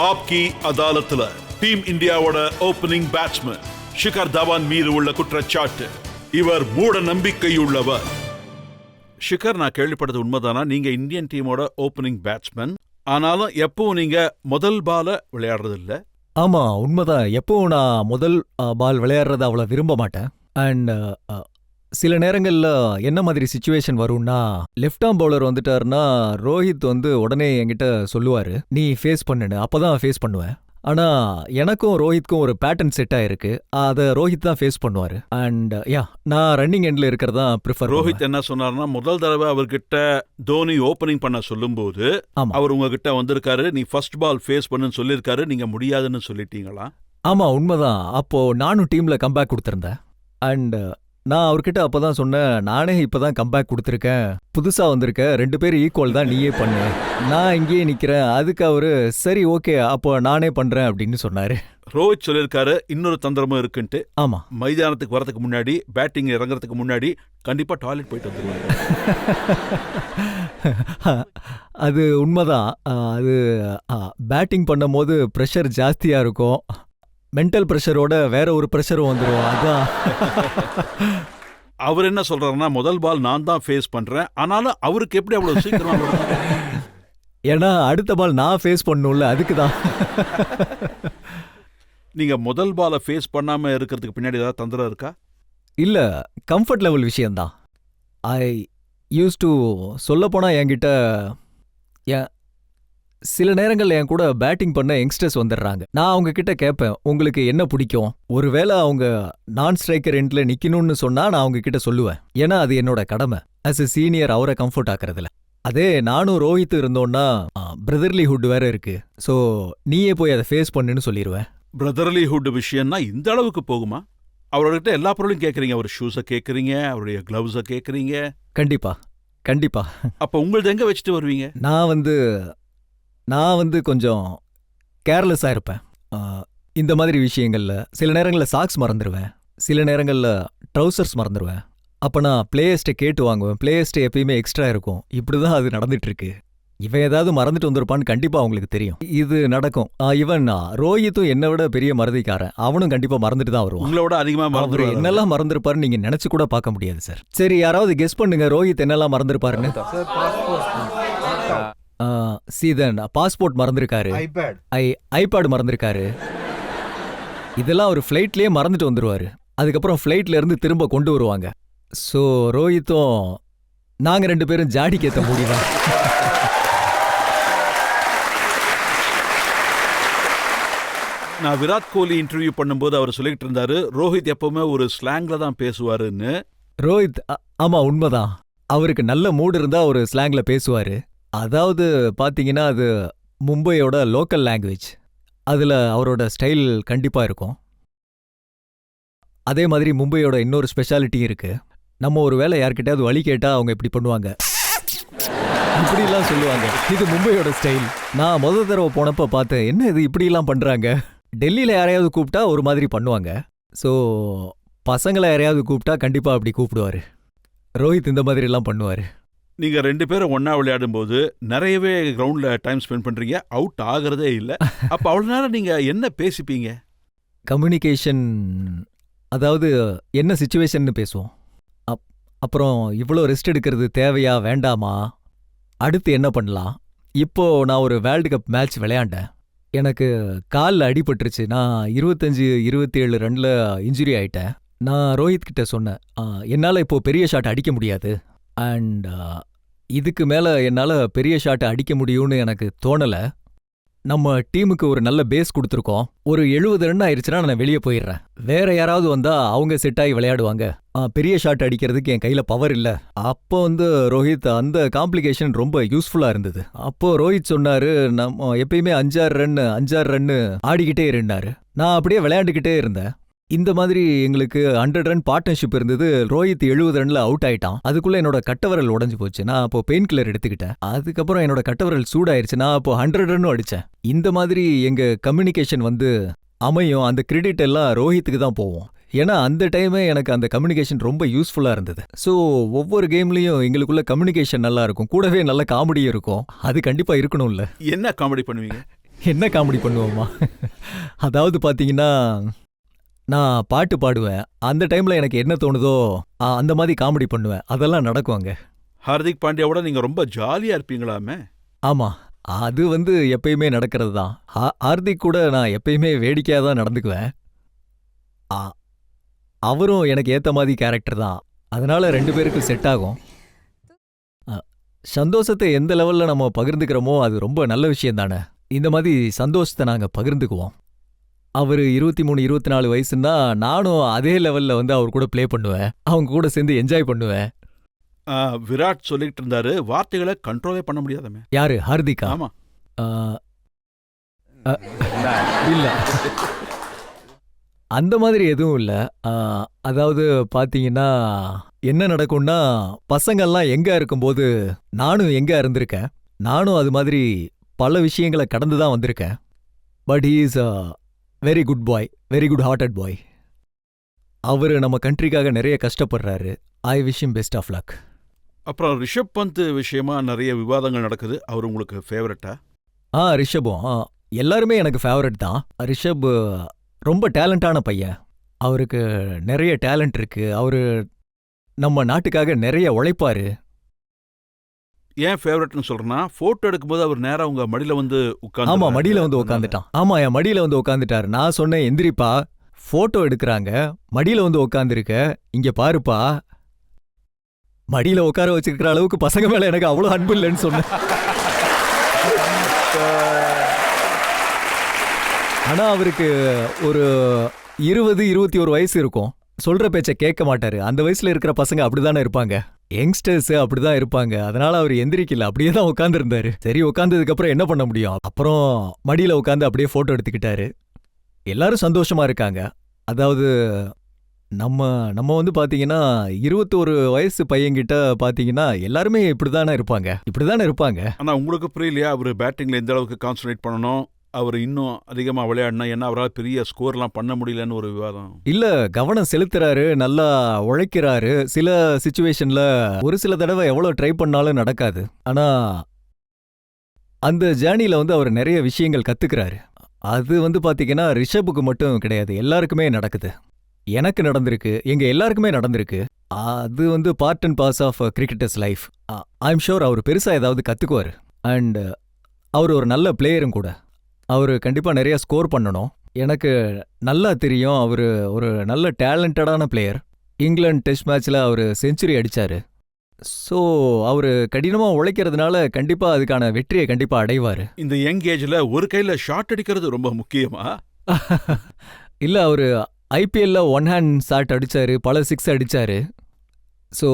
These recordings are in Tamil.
ஆப்கி அதாலத்துல டீம் இந்தியாவோட ஓபனிங் பேட்ஸ்மேன் ஷிகர் தவான் மீது உள்ள குற்றச்சாட்டு. இவர் மூட நம்பிக்கையுள்ளவர். ஷிகர், நான் கேள்விப்பட்டது உண்மைதானா? நீங்க இந்தியன் டீமோட ஓபனிங் பேட்ஸ்மேன், ஆனாலும் எப்பவும் நீங்க முதல் பால விளையாடுறது இல்ல? ஆமா, உண்மைதான். எப்பவும் நான் முதல் பால் விளையாடுறத அவ்வளோ விரும்ப மாட்டேன். அண்ட் சில நேரங்கள்ல என்ன மாதிரி சிச்சுவேஷன் வரும்னா, லெஃப்ட் ஆர்ம் பவுலர் வந்துட்டாருன்னா ரோஹித் உடனே என்கிட்ட சொல்லுவாரு, நீ ஃபேஸ் பண்ணுன்னு. அப்பதான் ஃபேஸ் பண்ணுவேன். ஆனா எனக்கும் ரோஹித்க்கும் ஒரு பேட்டர்ன் செட் ஆயிருக்கு. அதை ரோஹித் தான் ஃபேஸ் பண்ணுவாரு. அண்ட் நான் ரன்னிங் எண்ட்ல இருக்கிறதா ப்ரிஃபர். ரோஹித் என்ன சொன்னார்னா, முதல் தடவை அவர்கிட்ட தோனி ஓபனிங் பண்ண சொல்லும்போது அவர் உங்ககிட்ட வந்திருக்காரு, நீ ஃபர்ஸ்ட் பால் ஃபேஸ் பண்ணுன்னு சொல்லியிருக்காரு, நீங்க முடியாதுன்னு சொல்லிட்டீங்களா? ஆமா, உண்மைதான். அப்போ நானும் டீம்ல கம்பேக் கொடுத்திருந்தேன். அண்ட் நான் அவர்கிட்ட அப்பதான் சொன்னேன், நானே இப்பதான் கம்பேக் கொடுத்துருக்கேன், புதுசா வந்திருக்க, 2 பேரும் ஈக்குவல் தான், நீயே பண்ணு, நான் இங்கேயே நிக்கிறேன். அதுக்கு அவரு சரி ஓகே அப்போ நானே பண்றேன் அப்படின்னு சொன்னாரு. ரோஹித் சொல்லியிருக்காரு இன்னொரு தந்திரமும் இருக்குன்ட்டு. ஆமா, மைதானத்துக்கு வரதுக்கு முன்னாடி, பேட்டிங் இறங்குறதுக்கு முன்னாடி கண்டிப்பா டாய்லெட் போயிட்டு வந்துருவாங்க. அது உண்மைதான். அது பேட்டிங் பண்ணும் போது ப்ரெஷர் ஜாஸ்தியா இருக்கும். மென்டல் ப்ரெஷரோட வேற ஒரு ப்ரெஷரும் வந்துடும். அதான் அவர் என்ன சொல்றாருன்னா, முதல் பால் நான் தான் ஃபேஸ் பண்றேன், ஆனாலும் அவருக்கு எப்படி அவ்வளவு சீக்கிரம்? ஏன்னா அடுத்த பால் நான் ஃபேஸ் பண்ணணும்ல, அதுக்கு தான். நீங்க முதல் பாலை ஃபேஸ் பண்ணாம இருக்கிறதுக்கு பின்னாடி ஏதாவது தந்திரம் இருக்கா? இல்ல, கம்ஃபர்ட் லெவல் விஷயம்தான். ஐ யூஸ் டு சொல்லப்போனா என்கிட்ட சில நேரங்கள் என் கூட பேட்டிங் பண்ண யங்ஸ்டர்ஸ் வந்துடுறாங்க. நான் அவங்க கிட்ட கேட்பேன், உங்களுக்கு என்ன பிடிக்கும்? ஒருவேளை அவங்க நான் ஸ்ட்ரைக்கர் எண்ட்ல நிக்கணும்னு சொன்னா நான் அவங்க கிட்ட சொல்லுவேன். ஏன்னா அது என்னோட கடமை ஆஸ் எ சீனியர், அவரை கம்ஃபர்ட் ஆக்குறதுல. அதே நானும் ரோஹித் இருந்தோம்னா பிரதர்லிஹுட் வேற இருக்கு. ஸோ நீயே போய் அதை ஃபேஸ் பண்ணுன்னு சொல்லிடுவேன். பிரதர்லிஹுட் விஷயம்னா இந்த அளவுக்கு போகுமா? அவர்கிட்ட எல்லா பொருளையும் கேட்குறீங்க, அவர் ஷூஸை கேட்குறீங்க, அவருடைய கிளவுஸை கேட்குறீங்க. கண்டிப்பா கண்டிப்பா. அப்போ உங்களது எங்க வச்சுட்டு வருவீங்க? நான் கொஞ்சம் கேர்லெஸ்ஸாக இருப்பேன் இந்த மாதிரி விஷயங்கள்ல. சில நேரங்களில் சாக்ஸ் மறந்துடுவேன், சில நேரங்களில் ட்ரௌசர்ஸ் மறந்துடுவேன். அப்போ நான் பிளேயர்ஸ்ட்டை கேட்டு வாங்குவேன். பிளேயர்ஸ்ட்டை எப்பயுமே எக்ஸ்ட்ரா இருக்கும். இப்படி தான் அது நடந்துட்டு இருக்கு. இவன் ஏதாவது மறந்துட்டு வந்திருப்பான்னு கண்டிப்பாக அவங்களுக்கு தெரியும். இது நடக்கும். இவன் ரோஹித்தும் என்னை விட பெரிய மறதிக்காரன். அவனும் கண்டிப்பாக மறந்துட்டு தான் வருவான். உங்களோட அதிகமாக அவர் என்னெல்லாம் மறந்துருப்பாருன்னு நீங்கள் நினச்சி கூட பார்க்க முடியாது சார். சரி, யாராவது கெஸ் பண்ணுங்க ரோஹித் என்னெல்லாம் மறந்துருப்பாருன்னு. சீதன் பாஸ்போர்ட் மறந்துருக்காரு, ஐபேட் மறந்துருக்காரு. இதெல்லாம் ஒரு ஃப்ளைட்லயே மறந்துட்டு வந்துருவாரு. அதுக்கப்புறம் ஃப்ளைட்ல இருந்து திரும்ப கொண்டு வருவாங்க. ஸோ ரோஹித்தும் நாங்க 2 பேரும் ஜாடிக்கு ஏற்ற முடியும். நான் விராட் கோலி இன்டர்வியூ பண்ணும்போது அவர் சொல்லிட்டு இருந்தாரு, ரோஹித் எப்பவுமே ஒரு ஸ்லாங்ல தான் பேசுவாருன்னு. ரோஹித் ஆமா, உண்மைதான். அவருக்கு நல்ல மூடு இருந்தா ஒரு ஸ்லாங்ல பேசுவாரு. அதாவது பாத்தீங்கன்னா அது மும்பையோட லோக்கல் லாங்குவேஜ். அதுல அவரோட ஸ்டைல் கண்டிப்பா இருக்கும். அதே மாதிரி மும்பையோட இன்னொரு ஸ்பெஷாலிட்டி இருக்கு. நம்ம ஒரு வேளை யார்கிட்டயாவது வழி கேட்டா அவங்க இப்படி பண்ணுவாங்க, இப்படிலாம் சொல்லுவாங்க. இது மும்பையோட ஸ்டைல். நான் முதல் தடவை போனப்ப பார்த்தேன், என்ன இது இப்படிலாம் பண்றாங்க. டெல்லியில யாரையாவது கூப்பிட்டா ஒரு மாதிரி பண்ணுவாங்க. ஸோ பசங்களை யாரையாவது கூப்பிட்டா கண்டிப்பா அப்படி கூப்பிடுவாரு. ரோஹித் இந்த மாதிரி எல்லாம் பண்ணுவாரு. நீங்க 2 பேரும் ஒன்னா விளையாடும் போது நிறையவே கிரவுண்ட்ல டைம் ஸ்பெண்ட் பண்றீங்க, அவுட் ஆகிறதே இல்லை. அப்ப அவ்வளவு நேரம் நீங்க என்ன பேசிப்பீங்க? கம்யூனிகேஷன், அதாவது என்ன சிச்சுவேஷன்னு பேசுவோம். அப்புறம் இவ்வளோ ரெஸ்ட் எடுக்கிறது தேவையா வேண்டாமா, அடுத்து என்ன பண்ணலாம். இப்போ நான் ஒரு வேர்ல்டு கப் மேட்ச் விளையாண்டேன். எனக்கு காலில் அடிபட்டுருச்சு. நான் 25-27 ரன்ல இன்ஜுரி ஆயிட்டேன். நான் ரோஹித் கிட்ட சொன்னேன், என்னால் இப்போ பெரிய ஷாட் அடிக்க முடியாது. அண்ட் இதுக்கு மேலே என்னால் பெரிய ஷாட் அடிக்க முடியும்னு எனக்கு தோணலை. நம்ம டீமுக்கு ஒரு நல்ல பேஸ் கொடுத்துருக்கோம். ஒரு 70 ரன் ஆயிடுச்சுன்னா நான் வெளியே போயிடுறேன். வேற யாராவது வந்தா அவங்க செட் ஆகி விளையாடுவாங்க. பெரிய ஷாட் அடிக்கிறதுக்கு என் கையில பவர் இல்ல. அப்போ ரோஹித் அந்த காம்ப்ளிகேஷன் ரொம்ப யூஸ்ஃபுல்லா இருந்தது. அப்போ ரோஹித் சொன்னாரு, நம்ம எப்பயுமே 5-6 ரன் ஆடிக்கிட்டே இருந்தாரு. நான் அப்படியே விளையாண்டுக்கிட்டே இருந்தேன். இந்த மாதிரி எங்களுக்கு 100 ரன் பார்ட்னர்ஷிப் இருந்தது. ரோஹித் 70 ரன்ல அவுட் ஆயிட்டான். அதுக்குள்ள என்னோட கட்டவரல் உடஞ்சு போச்சு. நான் அப்போ பெயின் கில்லர் எடுத்துக்கிட்டேன். அதுக்கப்புறம் என்னோட கட்டவரல் சூடாயிருச்சு. நான் அப்போ 100 ரன்னும் அடிச்சேன். இந்த மாதிரி எங்க கம்யூனிகேஷன் அமையும். அந்த கிரெடிட் எல்லாம் ரோஹித்துக்கு தான் போவோம். ஏன்னா அந்த டைமே எனக்கு அந்த கம்யூனிகேஷன் ரொம்ப யூஸ்ஃபுல்லா இருந்தது. ஸோ ஒவ்வொரு கேம்லயும் எங்களுக்குள்ள கம்யூனிகேஷன் நல்லா இருக்கும். கூடவே நல்ல காமெடியும் இருக்கும். அது கண்டிப்பா இருக்கணும்ல. என்ன காமெடி பண்ணுவீங்க? என்ன காமெடி பண்ணுவோமா? அதாவது பாத்தீங்கன்னா, நான் பாட்டு பாடுவேன். அந்த டைம்ல எனக்கு என்ன தோணுதோ, அந்த மாதிரி காமெடி பண்ணுவேன். அதெல்லாம் நடக்கும் அங்க. ஹார்திக் பாண்டியாவோட நீங்க ரொம்ப ஜாலியா இருப்பீங்களாமே. ஆமா. அது எப்பயுமே நடக்கிறது தான். ஹார்திக் கூட நான் எப்பயுமே வேடிக்கையா தான் நடந்துக்குவேன். அ அவரும் எனக்கு ஏத்த மாதிரி கேரக்டர் தான். அதனால 2 பேருக்கும் செட் ஆகும். அ சந்தோஷத்த எந்த லெவல்ல நம்ம பகிர்ந்துக்கிறோமோ, அது ரொம்ப நல்ல விஷயம் தானே. இந்த மாதிரி சந்தோஷத்த நாங்க பகிர்ந்துக்குவோம். அவரு 23, 24 வயசுன்னா, நானும் அதே லெவல்ல அவர் கூட ப்ளே பண்ணுவேன். அவங்க கூட சேர்ந்து என்ஜாய் பண்ணுவேன். விராட் சொல்லிட்டு இருந்தாரு, வார்த்தைகளை கண்ட்ரோலே பண்ண முடியாதமே. யாரு? ஹார்திகா? ஆமா. ஆ, அ, இல்ல. அந்த மாதிரி எதுவும் இல்ல. ஆ, அதாவது பாத்தீங்கன்னா, என்ன நடக்கும்னா, பசங்கள்லாம் எங்க இருக்கும்போது, நானும் எங்க இருந்திருக்கேன். நானும் அது மாதிரி பல விஷயங்கள கடந்து தான் வந்திருக்கேன். But he is a very good boy. Very good hearted boy. அவரு நம்ம கண்ட்ரிக்காக நிறைய கஷ்டப்படுறாரு. I wish him best of luck. அப்புறம் ரிஷப் பந்த் விஷயமா நிறைய விவாதங்கள் நடக்குது. அவர் உங்களுக்கு ஃபேவரட்டா? ரிஷபும். எல்லாருமே எனக்கு ஃபேவரட் தான். ரிஷப் ரொம்ப டேலண்டான பையன். அவருக்கு நிறைய டேலண்ட் இருக்கு. அவரு நம்ம நாட்டுக்காக நிறைய உழைப்பாரு. ஏன் ஃபேவரட்னு சொல்றேன்னா, போட்டோ எடுக்கும்போது அவர் நேரா உங்க மடியில வந்து உட்கார்ந்து. ஆமா, மடியில உட்காந்துட்டான். ஆமா, என் மடியில உட்காந்துட்டாரு. நான் சொன்னேன், எந்திரிப்பா, போட்டோ எடுக்கிறாங்க, மடியில உட்காந்துருக்க, இங்க பாருப்பா. மடியில உட்கார வச்சிருக்கிற அளவுக்கு பசங்க மேல எனக்கு அவ்வளவு அன்பு இல்லைன்னு சொன்னேன். ஆனா அவருக்கு ஒரு 20, 21 வயசு இருக்கும். சொல்ற பேச்ச கேட்க மாட்டாரு. அந்த வயசுல இருக்கிற பசங்க அப்படிதானே இருப்பாங்க. யங்ஸ்டர்ஸ் அப்படிதான் இருப்பாங்க. அதனால அவர் எந்திரிக்கல, அப்படியே தான் உட்கார்ந்திருந்தாரு. சரி, உட்கார்ந்ததுக்கு அப்புறம் என்ன பண்ண முடியும்? அப்புறம் மடியில உட்கார்ந்து அப்படியே போட்டோ எடுத்துக்கிட்டாரு. எல்லாரும் சந்தோஷமா இருக்காங்க. அதாவது நம்ம பாத்தீங்கன்னா 21 வயசு பையன்கிட்ட பாத்தீங்கன்னா எல்லாருமே இப்படிதானே இருப்பாங்க. ஆனா உங்களுக்கு புரியலையா, அவர் பேட்டிங்ல எந்த அளவுக்கு கான்சன்ட்ரேட் பண்ணணும், அவர் இன்னும் அதிகமா விளையாடணும், ஏன்னா அவரால் பெரிய ஸ்கோர்லாம் பண்ண முடியலன்னு ஒரு விவாதம். இல்ல, கவனம் செலுத்துறாரு, நல்லா உழைக்கிறாரு. சில சிச்சுவேஷன்ல ஒரு சில தடவை எவ்வளவு ட்ரை பண்ணாலும் நடக்காது. ஆனா அந்த ஜேர்னில அவர் நிறைய விஷயங்கள் கத்துக்கிறாரு. அது பாத்தீங்கன்னா ரிஷபுக்கு மட்டும் கிடையாது, எல்லாருக்குமே நடக்குது. எனக்கு நடந்திருக்கு, எங்க எல்லாருக்குமே நடந்திருக்கு. அது part and parts of cricketers life. I am sure அவர் பெருசா ஏதாவது கத்துக்குவாரு. அண்ட் அவர் ஒரு நல்ல பிளேயரும் கூட. அவரு கண்டிப்பா நிறைய ஸ்கோர் பண்ணணும். எனக்கு நல்லா தெரியும், அவரு ஒரு நல்ல டேலண்டடான பிளேயர். இங்கிலாந்து டெஸ்ட் மேட்ச்ல அவரு செஞ்சுரி அடிச்சாரு. ஸோ அவரு கடினமா உழைக்கிறதுனால கண்டிப்பா அதுக்கான வெற்றியை கண்டிப்பா அடைவாரு. இந்த யங் ஏஜ்ல ஒரு கையில ஷாட் அடிக்கிறது ரொம்ப முக்கியமா? இல்ல, அவரு ஐபிஎல்ல ஒன் ஹேண்ட் ஷாட் அடிச்சாரு, பல சிக்ஸ் அடிச்சாரு. ஸோ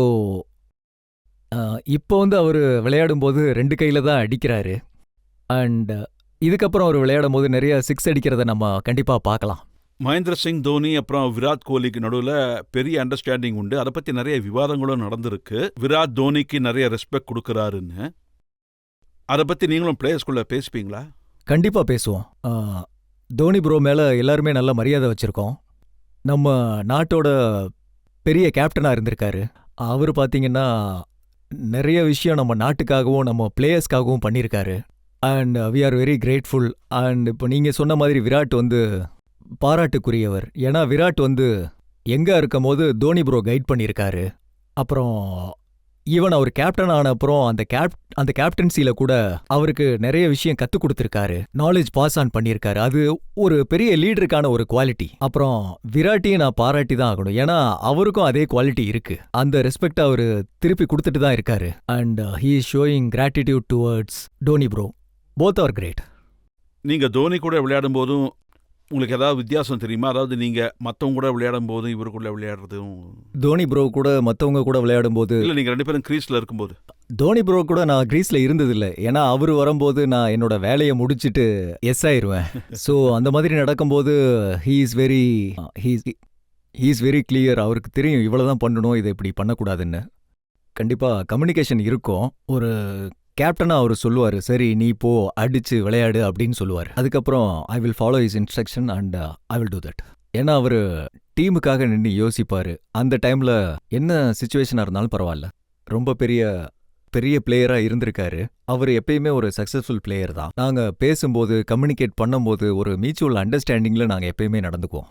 இப்போ அவரு விளையாடும் போது 2 கையில தான் அடிக்கிறாரு. அண்ட் இதுக்கப்புறம் அவர் விளையாடும் போது நிறைய சிக்ஸ் அடிக்கிறத நம்ம கண்டிப்பா பார்க்கலாம். மகேந்திர சிங் தோனி அப்புறம் விராட் கோலிக்கு நடுவில் பெரிய அண்டர்ஸ்டாண்டிங் உண்டு. அதை பத்தி நிறைய விவாதங்களும் நடந்திருக்கு. விராட் தோனிக்கு நிறைய ரெஸ்பெக்ட் கொடுக்கறாருன்னு. அதை பத்தி நீங்களும் பிளேயர்ஸ்குள்ள பேசிப்பீங்களா? கண்டிப்பா பேசுவோம். தோனி ப்ரோ மேல எல்லாருமே நல்ல மரியாதை வச்சிருக்கோம். நம்ம நாட்டோட பெரிய கேப்டனா இருந்திருக்காரு. அவரு பாத்தீங்கன்னா நிறைய விஷயம் நம்ம நாட்டுக்காகவும் நம்ம பிளேயர்ஸ்க்காகவும் பண்ணியிருக்காரு. And we are very grateful. And இப்போ நீங்க சொன்ன மாதிரி விராட் பாராட்டுக்குரியவர். ஏன்னா விராட் எங்க இருக்கும் போது தோனி ப்ரோ கைட் பண்ணியிருக்காரு. அப்புறம் ஈவன் அவர் கேப்டன் ஆன அப்புறம் அந்த கேப்டன்சில கூட அவருக்கு நிறைய விஷயம் கத்து கொடுத்திருக்காரு, நாலேஜ் பாஸ் ஆன் பண்ணியிருக்காரு. அது ஒரு பெரிய லீடருக்கான ஒரு குவாலிட்டி. அப்புறம் விராட்டியை நான் பாராட்டி தான் ஆகணும், ஏன்னா அவருக்கும் அதே குவாலிட்டி இருக்கு. அந்த ரெஸ்பெக்ட் அவரு திருப்பி கொடுத்துட்டு தான் இருக்காரு. And he is showing gratitude towards Dhoni bro. Both are great. நீங்க தோனி கூட விளையாடும் போதும் உங்களுக்கு ஏதாவது வித்தியாசம் தெரியுமா? அதாவது நீங்க மத்தவங்க கூட விளையாடும் போதும் இவருக்குள்ள விளையாடுறதும். தோனி ப்ரோ கூட மத்தவங்க கூட விளையாடும் போது இல்ல, நீங்க 2 பேரும் கிரீஸ்ல இருக்கும்போது. தோனி ப்ரோ கூட நான் கிரீஸ்ல இருந்ததில்லை. ஏன்னா அவரு வரும்போது நான் என்னோட வேலையை முடிச்சிட்டு எஸ் ஆயிருவேன். ஸோ அந்த மாதிரி நடக்கும்போது ஹீ இஸ் வெரி கிளியர். அவருக்கு தெரியும் இவ்வளவுதான் பண்ணணும், இதை இப்படி பண்ணக்கூடாதுன்னு. கண்டிப்பா கம்யூனிகேஷன் இருக்கும். ஒரு கேப்டனா அவர் சொல்லுவாரு, சரி நீ போ அடிச்சு விளையாடு அப்படின்னு சொல்லுவார். அதுக்கப்புறம் I will follow his instruction and I will do that. ஏன்னா அவரு டீமுக்காக நின்று யோசிப்பாரு. அந்த டைம்ல என்ன சிச்சுவேஷனா இருந்தாலும் பரவாயில்ல, ரொம்ப பெரிய பெரிய பிளேயரா இருந்திருக்காரு. அவர் எப்பயுமே ஒரு சக்சஸ்ஃபுல் பிளேயர் தான். நாங்க பேசும்போது, கம்யூனிகேட் பண்ணும்போது ஒரு மியூச்சுவல் அண்டர்ஸ்டாண்டிங்ல நாங்க எப்பயுமே நடந்துக்குவோம்.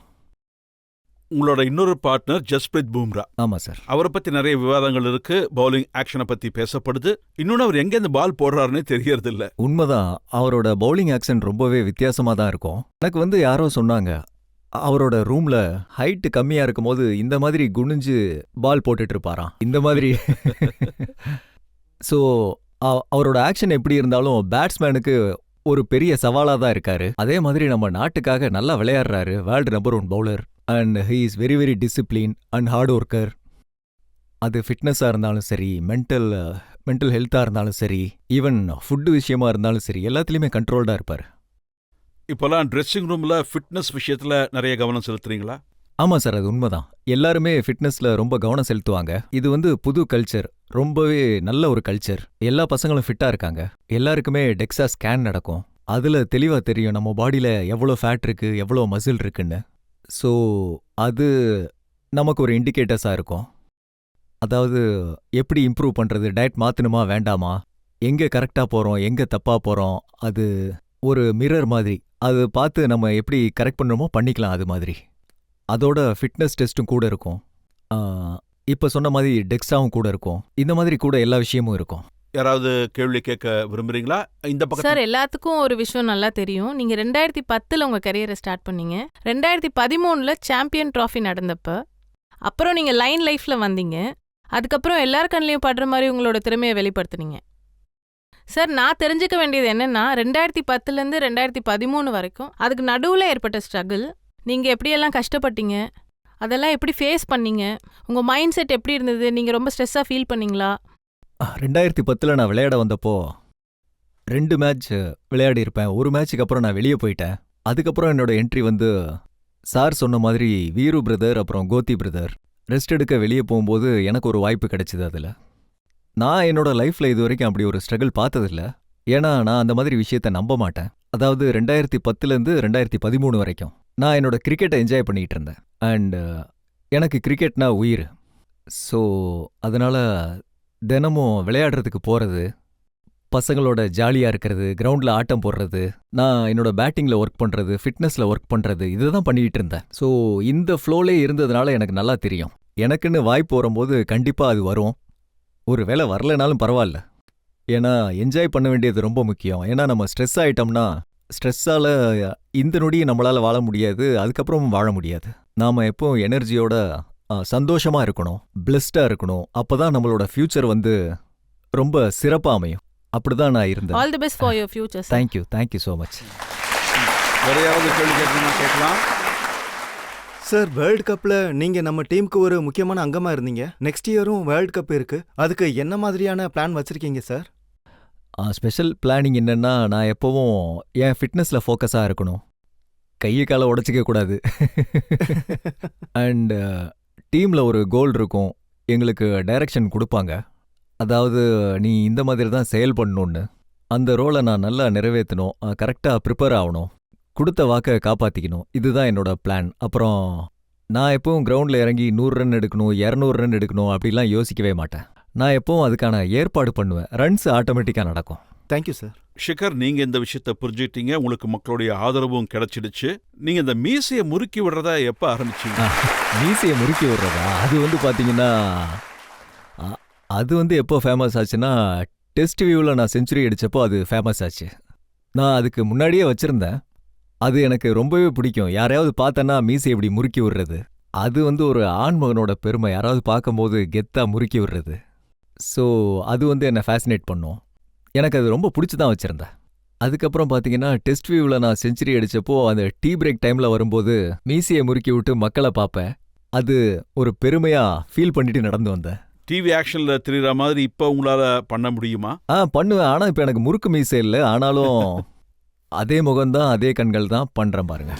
உங்களோட இன்னொரு பார்ட்னர் ஜஸ்பிரீத் பும்ரா. ஆமா சார். அவரை பத்தி நிறைய விவாதங்கள் இருக்கு. பவுலிங் ஆக்ஷனை பத்தி பேசப்படுது. இன்னொன்னு அவர் எங்க இந்த பால் போடுறாருன்னே தெரியறது இல்ல. உண்மைதான். அவரோட பவுலிங் ஆக்ஷன் ரொம்பவே வித்தியாசமா தான் இருக்கும். எனக்கு யாரோ சொன்னாங்க, அவரோட ரூம்ல ஹைட் கம்மியா இருக்கும்போது இந்த மாதிரி குனிஞ்சு பால் போட்டுட்டு இருப்பாராம். இந்த மாதிரி. ஸோ அவரோட ஆக்ஷன் எப்படி இருந்தாலும் பேட்ஸ்மேனுக்கு ஒரு பெரிய சவாலா தான் இருக்காரு. அதே மாதிரி நம்ம நாட்டுக்காக நல்லா விளையாடுறாரு. World number 1 bowler. And he is very very discipline and hard worker. அது ஃபிட்னஸாக இருந்தாலும் சரி, மென்டல் ஹெல்த்தாக இருந்தாலும் சரி, ஈவன் ஃபுட்டு விஷயமா இருந்தாலும் சரி, எல்லாத்துலேயுமே கண்ட்ரோல்டாக இருப்பார். இப்போலாம் ட்ரெஸ்ஸிங் ரூம்ல ஃபிட்னஸ் விஷயத்துல நிறைய கவனம் செலுத்துறீங்களா? ஆமாம் சார், அது உண்மைதான். எல்லாருமே ஃபிட்னஸில் ரொம்ப கவனம் செலுத்துவாங்க. இது புது கல்ச்சர், ரொம்பவே நல்ல ஒரு கல்ச்சர். எல்லா பசங்களும் ஃபிட்டாக இருக்காங்க. எல்லாருக்குமே டெக்ஸா ஸ்கேன் நடக்கும். அதில் தெளிவாக தெரியும் நம்ம பாடியில் எவ்வளோ ஃபேட் இருக்கு, எவ்வளோ மசில் இருக்குன்னு. ஸோ அது நமக்கு ஒரு இண்டிகேட்டர்ஸாக இருக்கும். அதாவது எப்படி இம்ப்ரூவ் பண்ணுறது, டயட் மாற்றணுமா வேண்டாமா, எங்கே கரெக்டாக போகிறோம், எங்கே தப்பாக போகிறோம், அது ஒரு மிரர் மாதிரி. அது பார்த்து நம்ம எப்படி கரெக்ட் பண்ணுறோமோ பண்ணிக்கலாம். அது மாதிரி அதோட ஃபிட்னஸ் டெஸ்ட்டும் கூட இருக்கும். இப்போ சொன்ன மாதிரி டெக்ஸாவும் கூட இருக்கும். இந்த மாதிரி கூட எல்லா விஷயமும் இருக்கும். யாராவது கேள்வி கேட்க விரும்புறீங்களா? இந்த பக்கம் சார், எல்லாத்துக்கும் ஒரு விஷயம் நல்லா தெரியும். நீங்க 2010 உங்க கரியரை ஸ்டார்ட் பண்ணீங்க. 2013 சாம்பியன் ட்ராஃபி நடந்தப்ப அப்புறம் நீங்க லைன் லைஃப்ல வந்தீங்க. அதுக்கப்புறம் எல்லார் கண்ணிலையும் படுற மாதிரி உங்களோட திறமையை வெளிப்படுத்துனீங்க. சார், நான் தெரிஞ்சுக்க வேண்டியது என்னன்னா, 2010 2013 வரைக்கும் அதுக்கு நடுவில் ஏற்பட்ட ஸ்ட்ரகிள், நீங்க எப்படியெல்லாம் கஷ்டப்பட்டீங்க, அதெல்லாம் எப்படி ஃபேஸ் பண்ணீங்க, உங்க மைண்ட் செட் எப்படி இருந்தது, நீங்க ரொம்ப ஸ்ட்ரெஸ்ஸா ஃபீல் பண்ணீங்களா? 2010 நான் விளையாட வந்தப்போ 2 மேட்ச் விளையாடி இருப்பேன். ஒரு மேட்சுக்கு அப்புறம் நான் வெளியே போயிட்டேன். அதுக்கப்புறம் என்னோட என்ட்ரி சார் சொன்ன மாதிரி வீரு பிரதர் அப்புறம் கோத்தி பிரதர் ரெஸ்ட் எடுக்க வெளியே போகும்போது எனக்கு ஒரு வாய்ப்பு கிடைச்சிது. அதில் நான் என்னோட லைஃப்ல இது வரைக்கும் அப்படி ஒரு ஸ்ட்ரகிள் பார்த்ததில்ல. ஏன்னா நான் அந்த மாதிரி விஷயத்த நம்ப மாட்டேன். அதாவது 2010 2013 வரைக்கும் நான் என்னோட கிரிக்கெட்டை என்ஜாய் பண்ணிட்டு இருந்தேன். அண்ட் எனக்கு கிரிக்கெட்னா உயிர். ஸோ அதனால தினமும் விளையாடுறதுக்கு போகிறது, பசங்களோட ஜாலியாக இருக்கிறது, கிரவுண்டில் ஆட்டம் போடுறது, நான் என்னோட பேட்டிங்கில் ஒர்க் பண்ணுறது, ஃபிட்னஸில் ஒர்க் பண்ணுறது, இதுதான் பண்ணிக்கிட்டு இருந்தேன். ஸோ இந்த ஃப்ளோலே இருந்ததுனால எனக்கு நல்லா தெரியும், எனக்குன்னு வாய்ப்பு வரும்போது கண்டிப்பாக அது வரும். ஒரு வேளை வரலைனாலும் பரவாயில்ல. ஏன்னா என்ஜாய் பண்ண வேண்டியது ரொம்ப முக்கியம். ஏன்னா நம்ம ஸ்ட்ரெஸ் ஆகிட்டோம்னா, ஸ்ட்ரெஸ்ஸால் இந்த நொடியும் நம்மளால் வாழ முடியாது, அதுக்கப்புறமும் வாழ முடியாது. நாம் எப்போ எனர்ஜியோட சந்தோஷமா இருக்கணும், பிளஸ்டாக இருக்கணும். அப்பதான் நம்மளோட ஃபியூச்சர் ரொம்ப சிறப்பா அமையும். அப்படிதான் நான் இருந்தேன். All the best for your future. Thank you so much. வேற யாராவது கேள்வி கேட்கலாம்? சார், வேர்ல்டு கப்பில் நீங்கள் நம்ம டீமுக்கு ஒரு முக்கியமான அங்கமாக இருந்தீங்க. நெக்ஸ்ட் இயரும் வேர்ல்டு கப் இருக்கு. அதுக்கு என்ன மாதிரியான பிளான் வச்சிருக்கீங்க சார்? ஸ்பெஷல் பிளானிங் என்னன்னா, நான் எப்பவும் என் ஃபிட்னஸில் ஃபோக்கஸாக இருக்கணும், கையை காலை உடச்சிக்க கூடாது. அண்ட் டீமில் ஒரு கோல் இருக்கும், எங்களுக்கு டைரக்ஷன் கொடுப்பாங்க. அதாவது நீ இந்த மாதிரி தான் செயல் பண்ணணும்னு. அந்த ரோலை நான் நல்லா நிறைவேற்றணும், கரெக்டாக ப்ரிப்பேர் ஆகணும், கொடுத்த வாக்கை காப்பாற்றிக்கணும். இதுதான் என்னோட பிளான். அப்புறம் நான் எப்பவும் கிரவுண்டில் இறங்கி 100 ரன் எடுக்கணும், 200 ரன் எடுக்கணும் அப்படிலாம் யோசிக்கவே மாட்டேன். நான் எப்பவும் அதுக்கான ஏற்பாடு பண்ணுவேன். ரன்ஸ் ஆட்டோமேட்டிக்காக நடக்கும். Thank you sir. ஷிகர், நீங்க இந்த விஷயத்தை புரிஞ்சுக்கிட்டீங்க, உங்களுக்கு மக்களுடைய ஆதரவும் கிடைச்சிடுச்சு. நீங்க இந்த மீசையை முறுக்கி விடுறதா எப்ப ஆரம்பிச்சீங்க? மீசையை முறுக்கி விடுறதா? அது பாத்தீங்கன்னா, அது எப்போ ஃபேமஸ் ஆச்சுன்னா, டெஸ்ட் வியூவில் நான் செஞ்சுரி அடிச்சப்போ அது ஃபேமஸ் ஆச்சு. நான் அதுக்கு முன்னாடியே வச்சிருந்தேன். அது எனக்கு ரொம்பவே பிடிக்கும். யாரையாவது பார்த்தேன்னா மீசை இப்படி முறுக்கி விடுறது, அது ஒரு ஆண்மகனோட பெருமை. யாராவது பார்க்கும்போது கெத்தா முறுக்கி விடுறது. ஸோ அது என்னை ஃபேசினேட் பண்ணும். எனக்கு அது ரொம்ப பிடிச்சி தான் வச்சுருந்தேன். அதுக்கப்புறம் பார்த்தீங்கன்னா, டெஸ்ட் வியூவில் நான் செஞ்சுரி அடித்தப்போ அந்த டீ பிரேக் டைமில் வரும்போது மீசையை முறுக்கி விட்டு மக்களை பார்ப்பேன். அது ஒரு பெருமையாக ஃபீல் பண்ணிட்டு நடந்து வந்தேன். டிவி ஆக்ஷனில் தெரியுற மாதிரி இப்போ உங்களால் பண்ண முடியுமா? பண்ணுவேன். ஆனால் இப்போ எனக்கு முறுக்கு மீசை இல்லை. ஆனாலும் அதே முகம்தான், அதே கண்கள் தான். பண்ணுறேன் பாருங்க.